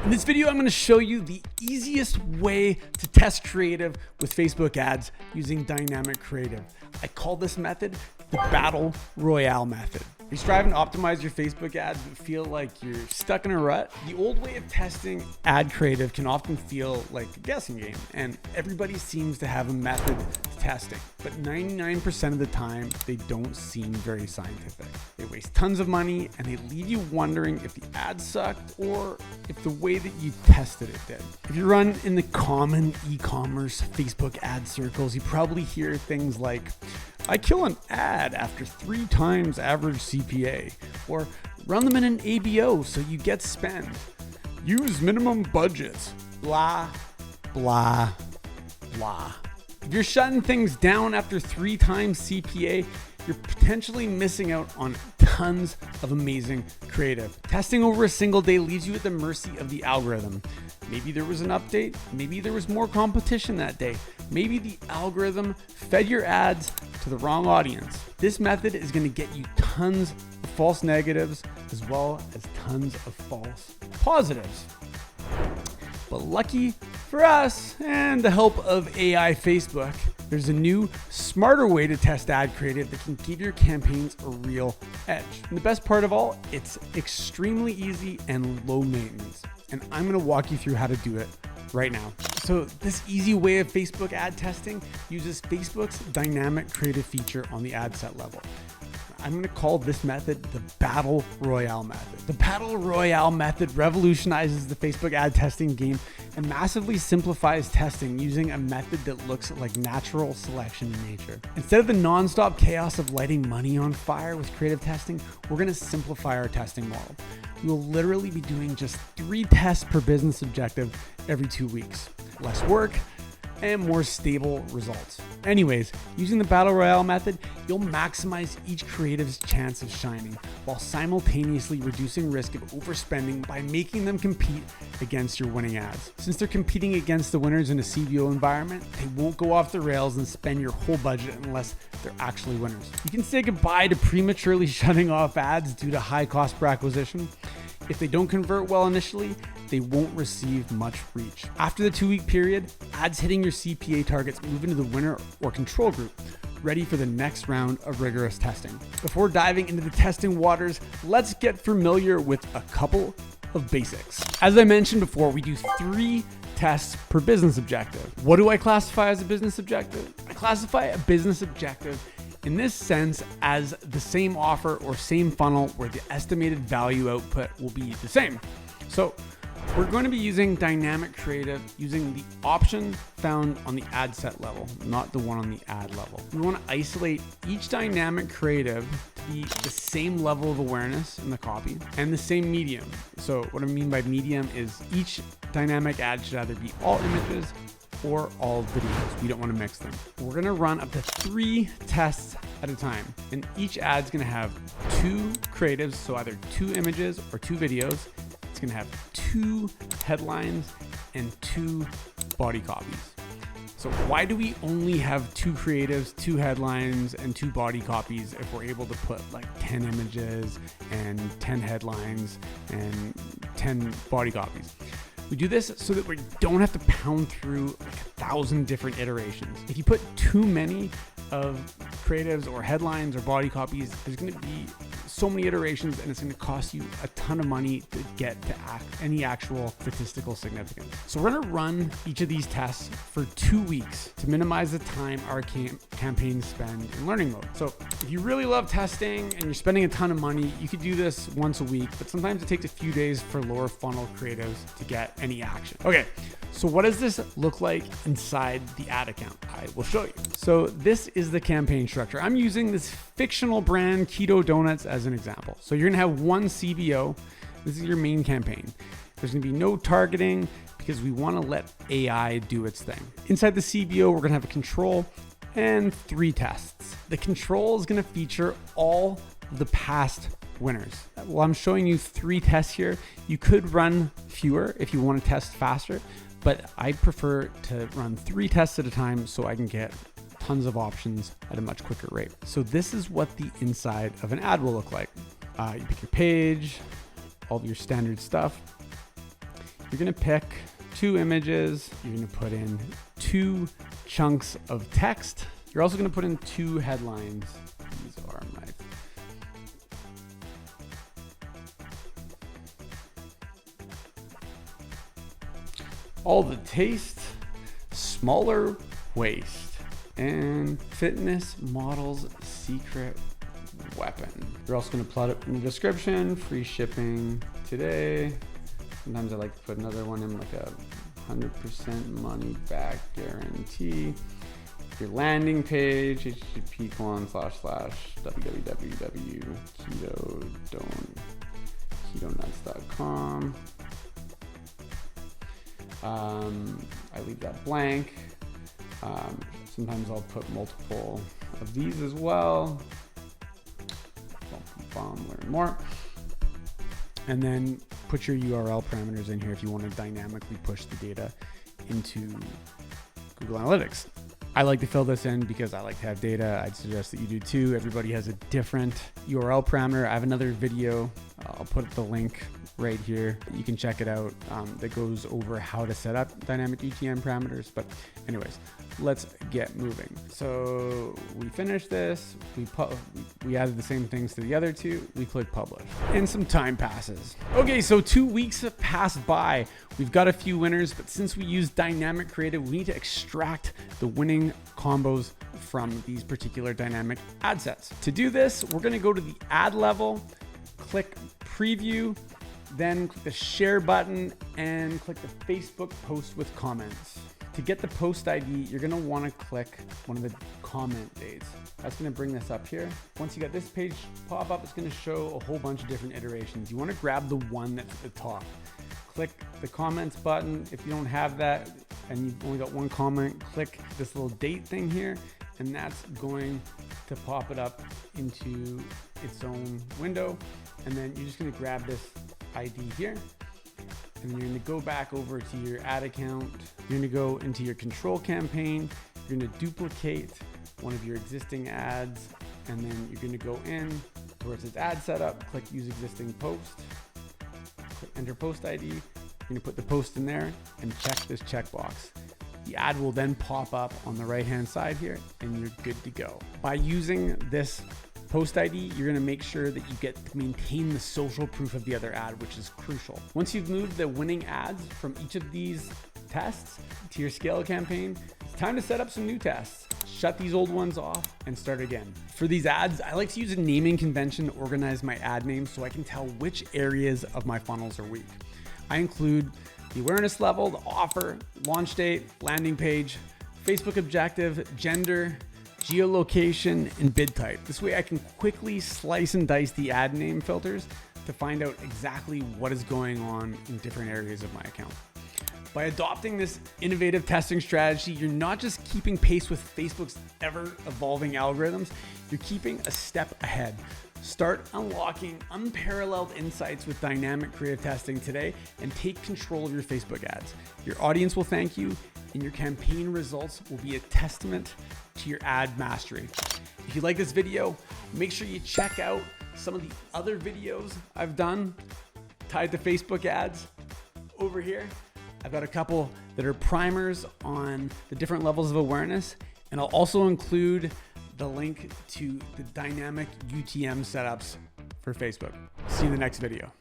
In this video, I'm going to show you the easiest way to test creative with Facebook ads using dynamic creative. I call this method the Battle Royale method. Are you striving to optimize your Facebook ads but feel like you're stuck in a rut? The old way of testing ad creative can often feel like a guessing game, and everybody seems to have a method to testing, but 99% of the time, they don't seem very scientific. They waste tons of money and they leave you wondering if the ad sucked or if the way that you tested it did. If you run in the common e-commerce Facebook ad circles, you probably hear things like, I kill an ad after 3 times average CPA, or run them in an ABO so you get spend. Use minimum budgets, blah, blah, blah. If you're shutting things down after 3 times CPA, you're potentially missing out on tons of amazing creative. Testing over a single day leaves you at the mercy of the algorithm. Maybe there was an update, maybe there was more competition that day, maybe the algorithm fed your ads to the wrong audience. This method is going to get you tons of false negatives as well as tons of false positives. But lucky for us and the help of AI Facebook, there's a new, smarter way to test ad creative that can give your campaigns a real edge. And the best part of all, it's extremely easy and low maintenance. And I'm going to walk you through how to do it right now. So this easy way of Facebook ad testing uses Facebook's dynamic creative feature on the ad set level. I'm going to call this method the Battle Royale method. The Battle Royale method revolutionizes the Facebook ad testing game and massively simplifies testing using a method that looks like natural selection in nature. Instead of the nonstop chaos of lighting money on fire with creative testing, we're going to simplify our testing model. We will literally be doing just 3 tests per business objective every 2 weeks. Less work and more stable results. Anyways, using the Battle Royale method, you'll maximize each creative's chance of shining while simultaneously reducing risk of overspending by making them compete against your winning ads. Since they're competing against the winners in a CBO environment, they won't go off the rails and spend your whole budget unless they're actually winners. You can say goodbye to prematurely shutting off ads due to high cost per acquisition. If they don't convert well initially, they won't receive much reach. After the 2-week period, ads hitting your CPA targets move into the winner or control group, ready for the next round of rigorous testing. Before diving into the testing waters, let's get familiar with a couple of basics. As I mentioned before, we do 3 tests per business objective. What do I classify as a business objective? I classify a business objective in this sense as the same offer or same funnel where the estimated value output will be the same. So we're going to be using dynamic creative using the option found on the ad set level, not the one on the ad level. We want to isolate each dynamic creative to be the same level of awareness in the copy and the same medium. So what I mean by medium is each dynamic ad should either be all images or all videos. We don't want to mix them. We're going to run up to 3 tests at a time, and each ad's going to have 2 creatives, so either 2 images or 2 videos. It's going to have 2 headlines and 2 body copies. So why do we only have 2 creatives, 2 headlines, and 2 body copies if we're able to put like 10 images and 10 headlines and 10 body copies? We do this so that we don't have to pound through like 1,000 different iterations. If you put too many of creatives or headlines or body copies, there's going to be so many iterations and it's going to cost you a ton of money to get to any actual statistical significance. So we're going to run each of these tests for 2 weeks to minimize the time our campaigns spend in learning mode. So if you really love testing and you're spending a ton of money, you could do this once a week, but sometimes it takes a few days for lower funnel creatives to get any action. Okay, so what does this look like inside the ad account? I will show you. So this is the campaign structure. I'm using this fictional brand Keto Donuts as an example. So you're gonna have one CBO. This is your main campaign. There's gonna be no targeting because we wanna let AI do its thing. Inside the CBO, we're gonna have a control and 3 tests. The control is gonna feature all of the past winners. Well, I'm showing you 3 tests here. You could run fewer if you wanna test faster, but I prefer to run 3 tests at a time so I can get tons of options at a much quicker rate. So this is what the inside of an ad will look like. You pick your page, all of your standard stuff. You're gonna pick 2 images. You're gonna put in 2 chunks of text. You're also gonna put in 2 headlines. These are my all the taste, smaller waist, and fitness model's secret weapon. You're also gonna plot it in the description, free shipping today. Sometimes I like to put another one in, like a 100% money back guarantee. Your landing page, http://www.ketonuts.com. I leave that blank. Sometimes I'll put multiple of these as well. Learn more. And then put your URL parameters in here if you want to dynamically push the data into Google Analytics. I like to fill this in because I like to have data. I'd suggest that you do too. Everybody has a different URL parameter. I have another video. I'll put the link right here. You can check it out. That goes over how to set up dynamic UTM parameters. But anyways, let's get moving. So we finished this. We added the same things to the other 2. We click publish, and some time passes. Okay, so 2 weeks have passed by. We've got a few winners, but since we use dynamic creative, we need to extract the winning combos from these particular dynamic ad sets. To do this, we're going to go to the ad level, click preview, then click the share button and click the Facebook post with comments. To get the post ID, you're gonna wanna click one of the comment dates. That's gonna bring this up here. Once you got this page pop up, it's gonna show a whole bunch of different iterations. You wanna grab the one that's at the top. Click the comments button. If you don't have that and you've only got one comment, click this little date thing here, and that's going to pop it up into its own window. And then you're just gonna grab this ID here, and then you're gonna go back over to your ad account. You're gonna go into your control campaign. You're gonna duplicate one of your existing ads, and then you're gonna go in where it says ad setup, click use existing post, click enter post ID. You're gonna put the post in there and check this checkbox. The ad will then pop up on the right-hand side here, and you're good to go. By using this post ID, you're gonna make sure that you get to maintain the social proof of the other ad, which is crucial. Once you've moved the winning ads from each of these tests to your scale campaign, it's time to set up some new tests. Shut these old ones off and start again. For these ads, I like to use a naming convention to organize my ad names so I can tell which areas of my funnels are weak. I include the awareness level, the offer, launch date, landing page, Facebook objective, gender, geolocation, and bid type. This way I can quickly slice and dice the ad name filters to find out exactly what is going on in different areas of my account. By adopting this innovative testing strategy, you're not just keeping pace with Facebook's ever-evolving algorithms, you're keeping a step ahead. Start unlocking unparalleled insights with dynamic creative testing today and take control of your Facebook ads. Your audience will thank you, and your campaign results will be a testament to your ad mastery. If you like this video, make sure you check out some of the other videos I've done tied to Facebook ads over here. I've got a couple that are primers on the different levels of awareness, and I'll also include the link to the dynamic UTM setups for Facebook. See you in the next video.